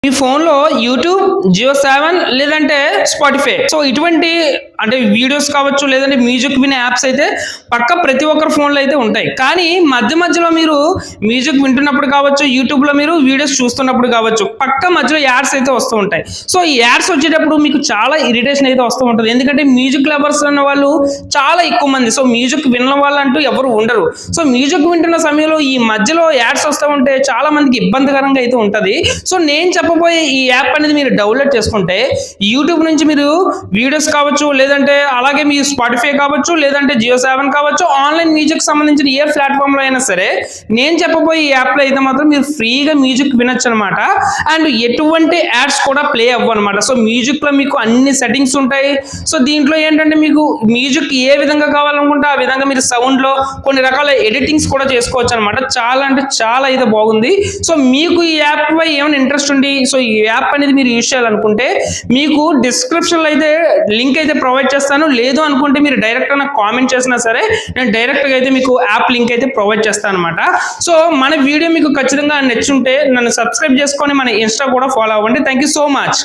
మీ ఫోన్లో యూట్యూబ్, జియో సావన్ లేదంటే Spotify, so ఇటువంటి అంటే వీడియోస్ కావచ్చు లేదంటే మ్యూజిక్ వినే యాప్స్ అయితే పక్క ప్రతి ఒక్కరి ఫోన్లో అయితే ఉంటాయి. కానీ మధ్య మధ్యలో మీరు మ్యూజిక్ వింటున్నప్పుడు కావచ్చు, యూట్యూబ్లో మీరు వీడియోస్ చూస్తున్నప్పుడు కావచ్చు, పక్క మధ్యలో యాడ్స్ అయితే వస్తూ ఉంటాయి. సో ఈ యాడ్స్ వచ్చేటప్పుడు మీకు చాలా ఇరిటేషన్ అయితే వస్తూ ఉంటుంది. ఎందుకంటే మ్యూజిక్ లవర్స్ అన్న వాళ్ళు చాలా ఎక్కువ మంది, సో మ్యూజిక్ విన్న వాళ్ళంటూ ఎవరు ఉండరు. సో మ్యూజిక్ వింటున్న సమయంలో ఈ మధ్యలో యాడ్స్ వస్తూ ఉంటే చాలా మందికి ఇబ్బందికరంగా అయితే ఉంటుంది. సో నేను చెప్పబోయే ఈ యాప్ అనేది మీరు డౌన్లోడ్ చేసుకుంటే యూట్యూబ్ నుంచి మీరు వీడియోస్ కావచ్చు లేదంటే అలాగే మీ స్పాటిఫై కావచ్చు లేదంటే జియో సావన్ కావచ్చు, ఆన్లైన్ మ్యూజిక్ సంబంధించిన ఏ ప్లాట్ఫామ్ లో అయినా సరే నేను చెప్పబోయే ఈ యాప్ లో అయితే మాత్రం మీరు ఫ్రీగా మ్యూజిక్ వినొచ్చు అనమాట. అండ్ ఎటువంటి యాడ్స్ కూడా ప్లే అవ్వవు అనమాట. సో మ్యూజిక్ లో మీకు అన్ని సెట్టింగ్స్ ఉంటాయి. సో దీంట్లో ఏంటంటే మీకు మ్యూజిక్ ఏ విధంగా కావాలనుకుంటే ఆ విధంగా మీరు సౌండ్ లో కొన్ని రకాల ఎడిటింగ్స్ కూడా చేసుకోవచ్చు అనమాట. చాలా అంటే చాలా అయితే బాగుంది. సో మీకు ఈ యాప్ పై ఏమైనా ఇంట్రెస్ట్ ఉండి సో ఈ యాప్ అనేది మీరు యూజ్ చేయాలనుకుంటే మీకు డిస్క్రిప్షన్ లో అయితే లింక్ అయితే ప్రొవైడ్ చేస్తాను. లేదు అనుకుంటే మీరు డైరెక్ట్ నాకు కామెంట్ చేసినా సరే నేను డైరెక్ట్ గా అయితే మీకు యాప్ లింక్ అయితే ప్రొవైడ్ చేస్తాను అనమాట. సో మన వీడియో మీకు ఖచ్చితంగా నచ్చుంటే నన్ను సబ్స్క్రైబ్ చేసుకొని మన ఇన్స్టా కూడా ఫాలో అవ్వండి. Thank you so much.